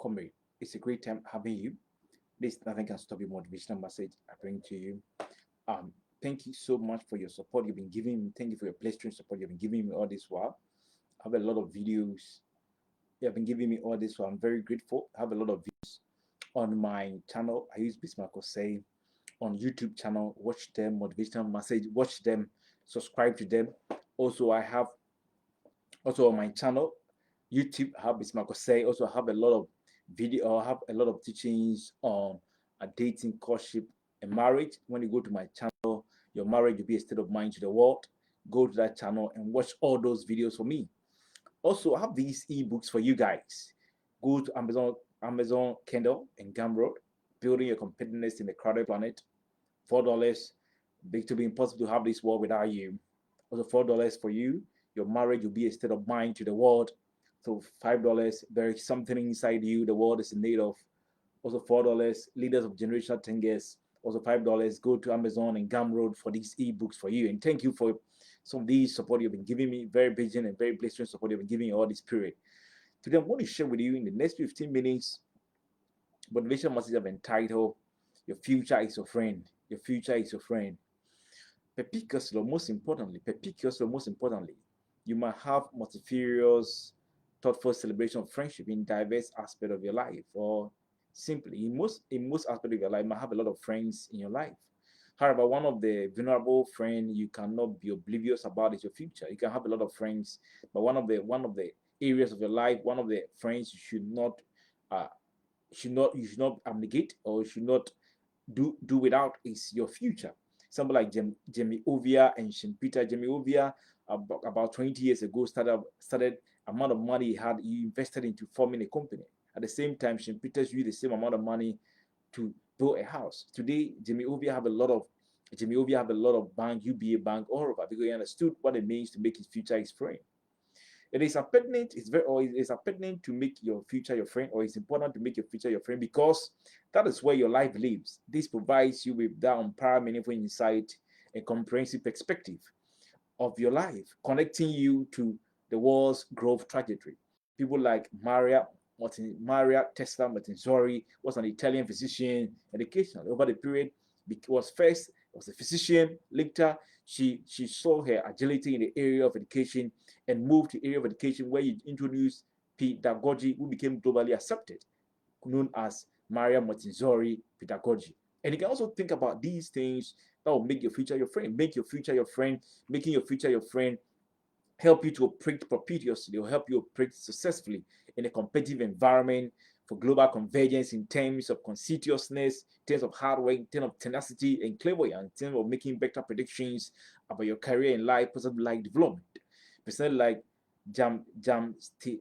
comrade. It's a great time having you. This nothing can stop your motivational message I bring to you. Um, Thank you so much for your support you've been giving me. Thank you for your blessing support you've been giving me all this while. I have a lot of videos you have been giving me all this while. I'm very grateful. I have a lot of videos on my channel. I use Bismarck say on YouTube channel. Watch them, motivational message. Watch them, subscribe to them. Also, I have also on my channel YouTube, I have Bismarck say. Also, I have a lot of video. I have a lot of teachings on dating, courtship, and marriage. When you go to my channel, your marriage will be a state of mind to the world. Go to that channel and watch all those videos for me. Also, I have these ebooks for you guys. Go to Amazon Kindle and Gumroad, building your competitiveness in the crowded planet. $4. Big to be impossible to have this world without you. Also, $4 for you. Your marriage will be a state of mind to the world. So $5, there is something inside you the world is in need of. Also $4, leaders of generational thinkers. Also $5. Go to Amazon and Gumroad for these ebooks for you. And thank you for some of these support you've been giving me. Very patient and very blessed support you've been giving me all this period. Today I'm going to share with you in the next 15 minutes motivation message I've entitled "Your Future is Your Friend." Your future is your friend. Most importantly, you might have multifarious, thoughtful celebration of friendship in diverse aspects of your life, or simply in most aspects of your life, you might have a lot of friends in your life. However, one of the vulnerable friend you cannot be oblivious about is your future. You can have a lot of friends, but one of the areas of your life, one of the friends you uh should not abnegate or should not do without is your future. Somebody like Jamie Ovia and Shin Peter. Jamie Ovia, about 20 years ago, started amount of money he invested into forming a company. At the same time, Shin Peters used the same amount of money to build a house. Today, Jamie Ovia have a lot of bank, UBA bank, all over because he understood what it means to make his future his friend. It is pertinent. It's pertinent to make your future your friend, or it's important to make your future your friend because that is where your life lives. This provides you with that unparalleled, meaningful insight and comprehensive perspective of your life, connecting you to the world's growth trajectory. People like Maria Tesla Martinzori was an Italian physician educational. Over the period, was a physician. Later, she saw her agility in the area of education and moved to the area of education where you introduced pedagogy, who became globally accepted, known as Maria Martinzori pedagogy. And you can also think about these things that will make your future your friend. Make your future your friend. Making your future your friend help you to operate propitiously or help you operate successfully in a competitive environment for global convergence in terms of conscientiousness, in terms of hard work, in terms of tenacity and clairvoyance, in terms of making better predictions about your career in life, personal life development. Person like Jamsteti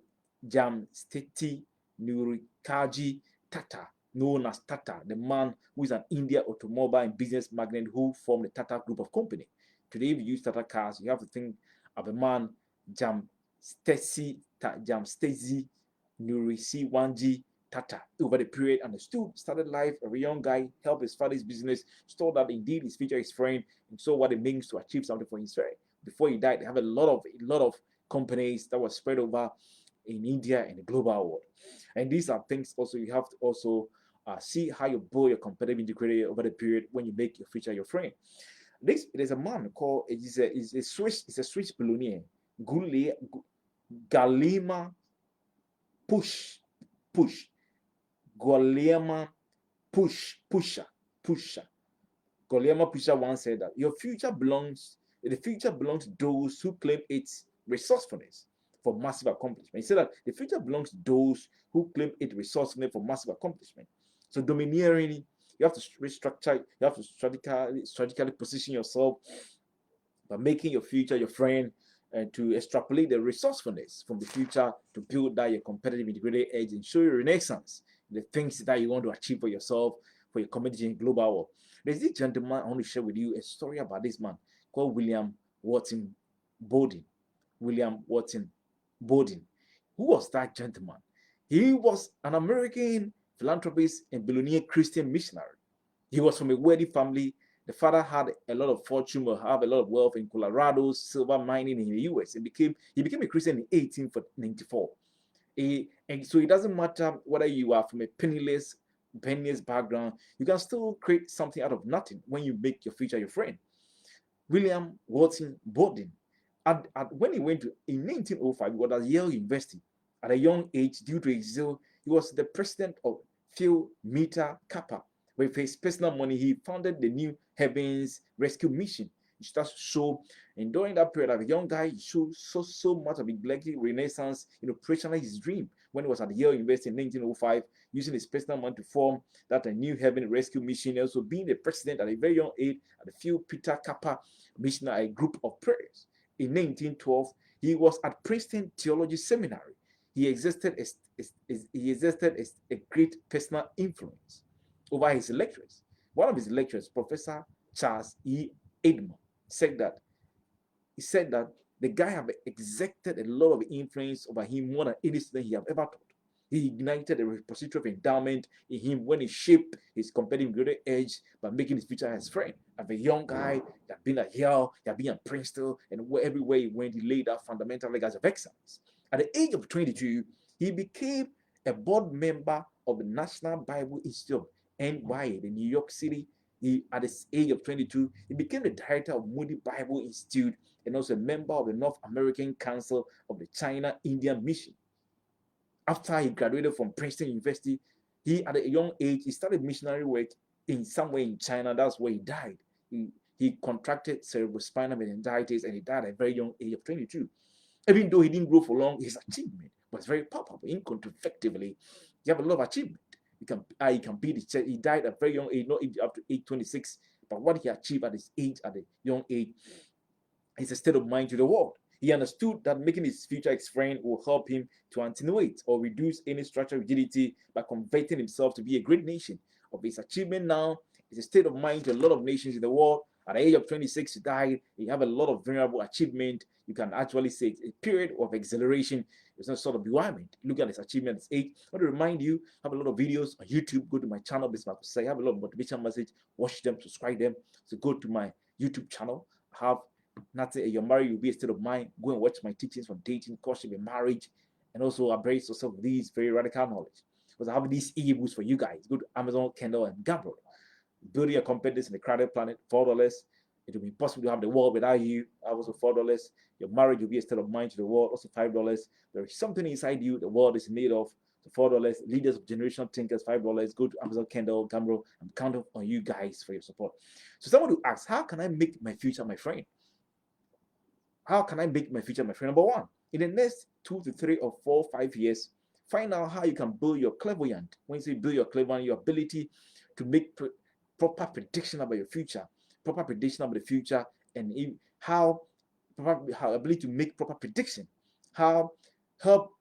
Nurikaji Tata, known as Tata, the man who is an India automobile and business magnate who formed the Tata Group of Company. Today, if you use Tata cars, you have to think of a man, Jamstesi Nurisi Wanji Tata. Over the period, understood, started life as a young guy, helped his father's business, saw that indeed his future is friend, and saw what it means to achieve something for his friend. Before he died, they have a lot of companies that were spread over in India and the global world. And these are things also you have to also see how you build your competitive integrity over the period when you make your future your friend. There's a man called it's a Swiss billionaire, Galima Push Push Golema Pusher. Golema Pusher once said that the future belongs to those who claim its resourcefulness for massive accomplishment. He said that the future belongs to those who claim its resourcefulness for massive accomplishment. So domineering, you have to restructure, you have to strategically position yourself by making your future your friend and to extrapolate the resourcefulness from the future to build that your competitive integrated edge and show your renaissance, the things that you want to achieve for yourself, for your community in global world. There's this gentleman I want to share with you a story about this man called William Watson Bowden. William Watson Bowden. Who was that gentleman? He was an American philanthropist and billionaire Christian missionary. He was from a wealthy family. The father had a lot of fortune or have a lot of wealth in Colorado, silver mining in the US. He became a Christian in 1894. And so it doesn't matter whether you are from a penniless background, you can still create something out of nothing when you make your future your friend. William Watson Borden, when he went to in 1905, he was at Yale University. At a young age, due to his zeal, he was the president of Phi Meta Kappa. With his personal money, he founded the New Heavens Rescue Mission. He starts to show, and during that period, as a young guy, he showed so much of a renaissance in operationalizing his dream when he was at Yale University in 1905, using his personal money to form that a New Heaven Rescue Mission, also being the president at a very young age at the Phi Beta Kappa Mission, a group of prayers. In 1912, he was at Princeton Theology Seminary. He exerted as a great personal influence over his lecturers. One of his lecturers, Professor Charles E. Edmond, said that the guy had exerted a lot of influence over him more than any student he had ever taught. He ignited a repository of endowment in him when he shaped his competitive greater edge by making his future his friend. As a young guy, he had been at Yale, he had been at Princeton, and everywhere he went, he laid out fundamental legacy of excellence. At the age of 22, he became a board member of the National Bible Institute, NYA, in New York City. At the age of 22, he became the director of Moody Bible Institute and also a member of the North American Council of the China Indian Mission. After he graduated from Princeton University, at a young age, he started missionary work in somewhere in China. That's where he died. He contracted cerebrospinal meningitis and he died at a very young age of 22. Even though he didn't grow for long, his achievement was very palpable, incontrovertibly. He have a lot of achievement. He can beat the church. He died at a very young age, not up to age 26, but what he achieved at his age, at a young age, is a state of mind to the world. He understood that making his future his friend will help him to attenuate or reduce any structural rigidity by converting himself to be a great nation. Of his achievement now is a state of mind to a lot of nations in the world. At the age of 26, he died. He have a lot of venerable achievement. You can actually say it's a period of exhilaration. It's not sort of bewilderment. Look at his achievement at his age. I want to remind you, I have a lot of videos on YouTube. Go to my channel, I have a lot of motivational message. Watch them, subscribe them. So go to my YouTube channel. I have nothing. You're married, you'll be a state of mind. Go and watch my teachings on dating, courtship, and marriage, and also embrace yourself with these very radical knowledge. Because I have these ebooks for you guys. Go to Amazon, Kindle, and Gabriel. Building a competence in the crowded planet, $4. It will be impossible to have the world without you. Also $4. Your marriage will be a state of mind to the world. Also $5. There is something inside you the world is in need of. So $4. Leaders of generational thinkers, $5. Go to Amazon, Kindle, Gabriel. I'm counting on you guys for your support. So someone will ask, how can I make my future my friend? How can I make my future my friend? Number one, in the next 2 to 3 or 4, 5 years, find out how you can build your clairvoyant. When you say build your clairvoyant, your ability to make proper prediction about your future, and how ability to make proper prediction, how help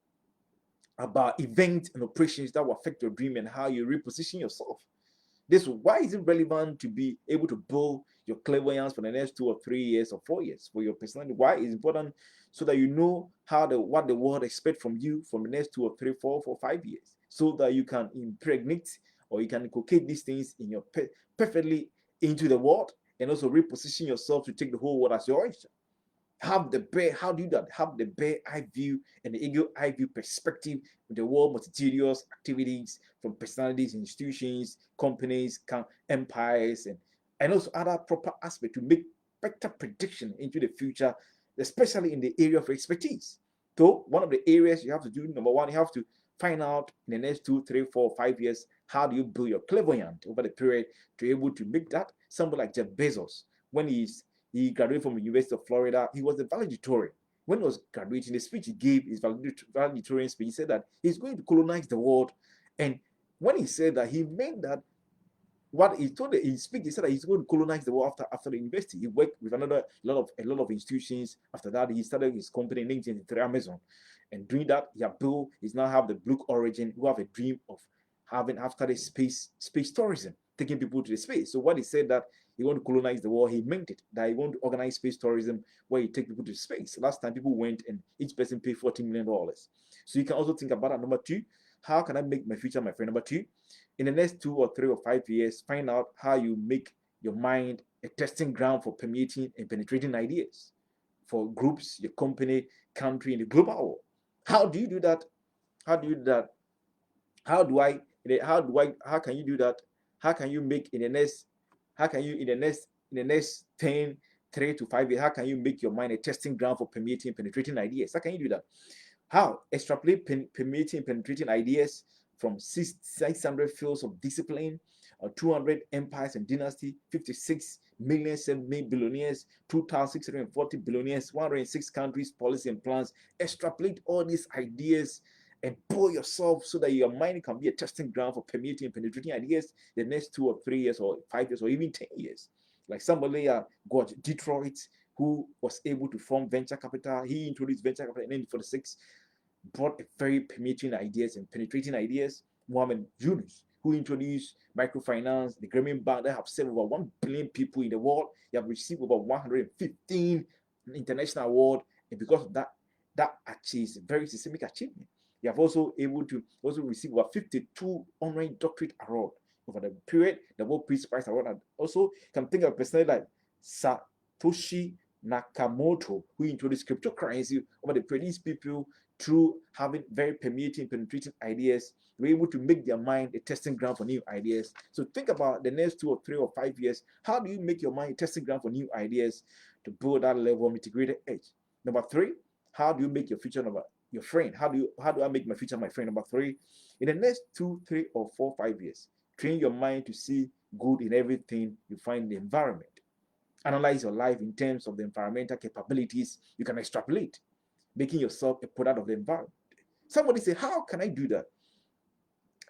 about events and operations that will affect your dream and how you reposition yourself. Why is it relevant to be able to build your clairvoyance for the next 2 or 3 years or 4 years for your personality? Why is it important? So that you know what the world expects from you from the next 2 or 3, 4, 5 years, so that you can impregnate or you can inculcate these things in your perfectly into the world, and also reposition yourself to take the whole world as your oyster. How do you do that? Have the bare eye view and the eagle eye view perspective with the world multitudinous activities from personalities, institutions, companies, empires, and also other proper aspects to make better prediction into the future, especially in the area of expertise. So one of the areas you have to do, number one, you have to find out in the next 2, 3, 4, 5 years, how do you build your clairvoyant over the period to be able to make that? Somebody like Jeff Bezos, when he graduated from the University of Florida, he was a valedictorian. When he was graduating, the speech he gave, his valedictorian speech, he said that he's going to colonize the world. And when he said that, he meant that what he told in his speech, he said that he's going to colonize the world after the university. He worked with a lot of institutions. After that, he started his company in 1983, Amazon. And doing that, he's now have the Blue Origin, who have a dream of having after the space tourism, taking people to the space. So what he said that he want to colonize the world, he meant it. That he want to organize space tourism where he take people to space. Last time people went and each person paid $14 million. So you can also think about that. Number two, how can I make my future my friend? Number two, in the next 2 or 3 or 5 years, find out how you make your mind a testing ground for permeating and penetrating ideas for groups, your company, country, and the global world. How do you do that? How do you do that? How do I? How can you do that? How can you make in the next? How can you in the next 10, 3 to 5 years? How can you make your mind a testing ground for permeating, penetrating ideas? How can you do that? How? Extrapolate permeating, penetrating ideas from 600 fields of discipline, 200 empires and dynasty, 56 million self-made billionaires, 2,640 billionaires, 106 countries, policy and plans. Extrapolate all these ideas and pour yourself so that your mind can be a testing ground for permeating and penetrating ideas the next 2 or 3 years or 5 years or even 10 years. Like somebody got Detroit who was able to form venture capital. He introduced venture capital in 1946, brought a very permeating ideas and penetrating ideas. Mohammed Yunus, who introduced microfinance, the Grameen Bank, that have served over 1 billion people in the world. They have received over 115 international awards, and because of that, that achieves a very systemic achievement. They have also able to also receive over 52 honorary doctorate award over the period, the World Peace Prize award. And also can think of a person like Satoshi Nakamoto, who introduced cryptocurrency over the period. These people, through having very permeating, penetrating ideas, were able to make their mind a testing ground for new ideas. So think about the next 2 or 3 or 5 years. How do you make your mind a testing ground for new ideas to build that level of integrated edge? Number three, how do you make your future your friend? How do I make my future my friend? Number three, in the next 2, 3 or 4, 5 years, train your mind to see good in everything you find in the environment. Analyze your life in terms of the environmental capabilities you can extrapolate, making yourself a product of the environment. Somebody say, how can I do that?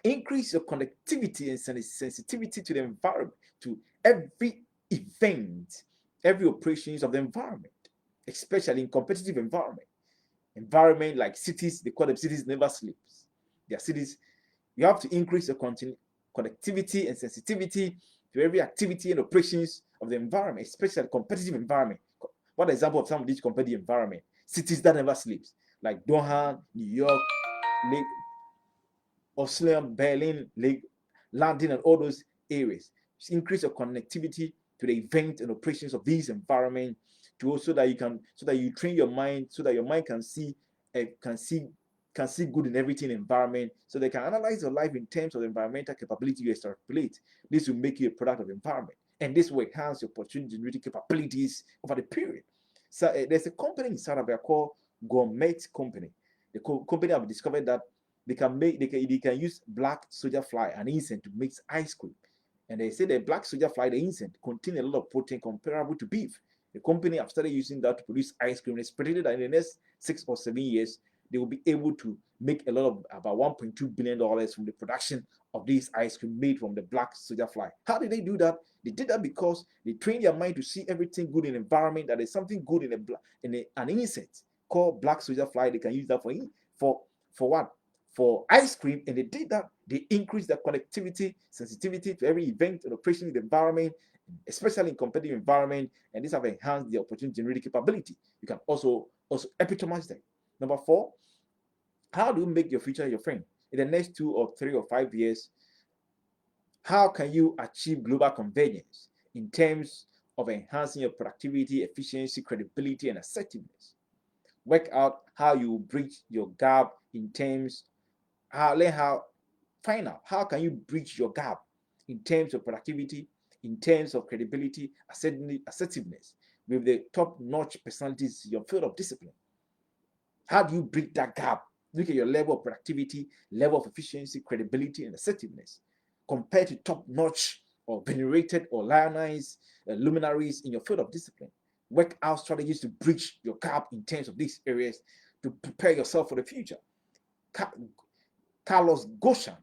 Increase your connectivity and sensitivity to the environment, to every event, every operations of the environment, especially in competitive environment like cities. They call them cities never sleeps. They are cities. You have to increase your connectivity and sensitivity to every activity and operations of the environment, especially competitive environment. What example of some of these competitive environment? Cities that never sleeps, like Doha, New York, Lake, Oslo, Berlin, Lake, London, and all those areas. Just increase your connectivity to the event and operations of these environments, to also that you train your mind so that your mind can see good in everything environment, so they can analyze your life in terms of the environmental capability you extrapolate. This will make you a product of environment, and this will enhance your opportunity generating capabilities over the period. So there's a company in South Africa called Gourmet Company. The company have discovered that they can use black soldier fly and insect to make ice cream. And they say the black soldier fly, the insect, contain a lot of protein comparable to beef. The company have started using that to produce ice cream. It's predicted that in the next 6 or 7 years, they will be able to make a lot of about $1.2 billion from the production of this ice cream made from the black soldier fly. How did they do that? They did that because they trained their mind to see everything good in the environment, that there's something good in an insect called black soldier fly. They can use that for what? For ice cream. And they did that. They increased their connectivity, sensitivity to every event and operation in the environment, especially in competitive environment, and this have enhanced the opportunity generating capability. You can also epitomize them. Number four, how do you make your future your friend? In the next 2 or 3 or 5 years, how can you achieve global convergence in terms of enhancing your productivity, efficiency, credibility, and assertiveness? Work out how you bridge your gap in terms, find out how can you bridge your gap in terms of productivity, in terms of credibility, assertiveness with the top-notch personalities in your field of discipline. How do you bridge that gap? Look at your level of productivity, level of efficiency, credibility, and assertiveness compared to top-notch or venerated or lionized luminaries in your field of discipline. Work out strategies to bridge your gap in terms of these areas to prepare yourself for the future. Carlos Goshan,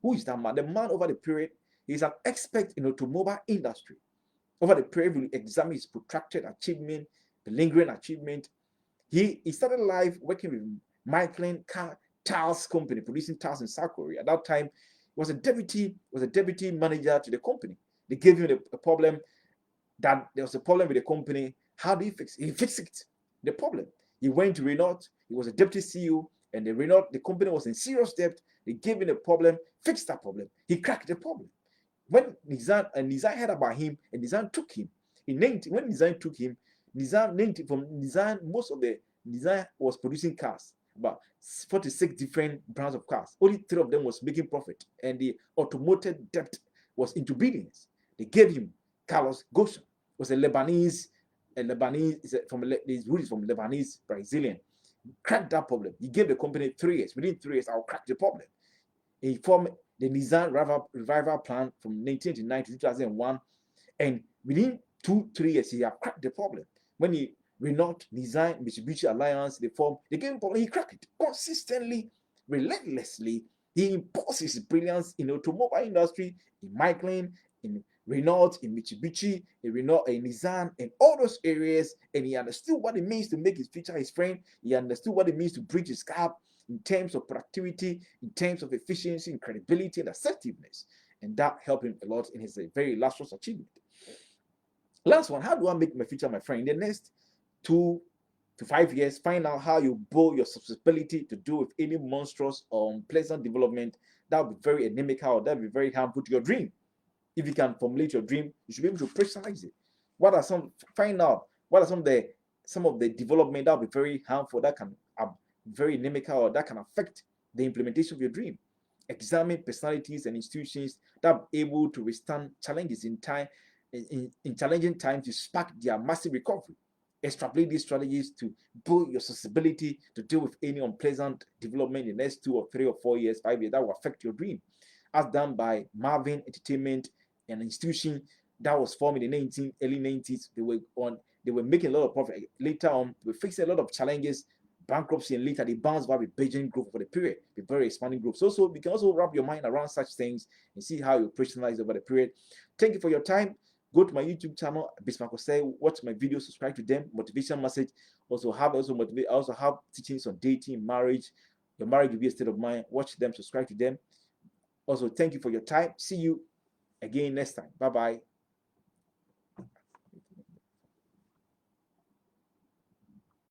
who is that man? The man over the period, he's an expert in automobile industry. Over the period, we examine his protracted achievement, the lingering achievement. He started life working with Michelin Tiles Company, producing tiles in South Korea. At that time, he was a deputy manager to the company. They gave him a problem, that there was a problem with the company. How do you fix it? He fixed it, the problem. He went to Renault. He was a deputy CEO, and the company was in serious debt. They gave him a problem, fixed that problem. He cracked the problem. When Nizam heard about him, and Nizam took him, when Nizam took him, Nizam named him from Nizam. Most of the Nizam was producing cars. about 46 different brands of cars. Only 3 of them was making profit, and the automotive debt was into billions. They gave him Carlos Ghosn, was a Lebanese is from his roots from Lebanese Brazilian. Cracked that problem. He gave the company 3 years. Within 3 years, I'll crack the problem. He formed the Nissan Revival Plan from 1989 to 2001, and within 2-3 years, he had cracked the problem. When he Renault, Nissan, Mitsubishi Alliance, they gave him problem. He cracked it consistently, relentlessly. He imposed his brilliance in the automobile industry, in Michelin, in Renault, in Mitsubishi, in Renault, in Nissan, in all those areas, and he understood what it means to make his future his friend. He understood what it means to bridge his gap in terms of productivity, in terms of efficiency, and credibility, and assertiveness. And that helped him a lot in his very last achievement. Last one, how do I make my future my friend? In the next 2 to 5 years, find out how you build your susceptibility to deal with any monstrous or unpleasant development that will be very inimical, that will be very harmful to your dream. If you can formulate your dream, you should be able to personalize it. Find out what are some of the development that will be very harmful, that can very inimical, or that can affect the implementation of your dream. Examine personalities and institutions that are able to withstand challenges in challenging times to spark their massive recovery. Extrapolate these strategies to build your susceptibility to deal with any unpleasant development in the next 2 or 3 or 4 years, 5 years that will affect your dream. As done by Marvin Entertainment, an institution that was formed in the early 90s. They were making a lot of profit. Later on, they were facing a lot of challenges, bankruptcy, and later they bounced back with Beijing growth for the period, with very expanding growth. So we can also wrap your mind around such things and see how you operationalize over the period. Thank you for your time. Go to my YouTube channel, Bismarck Osei, watch my videos, subscribe to them. Motivational message. I also have teachings on dating, marriage. Your marriage will be a state of mind. Watch them, subscribe to them. Also, thank you for your time. See you again next time. Bye-bye.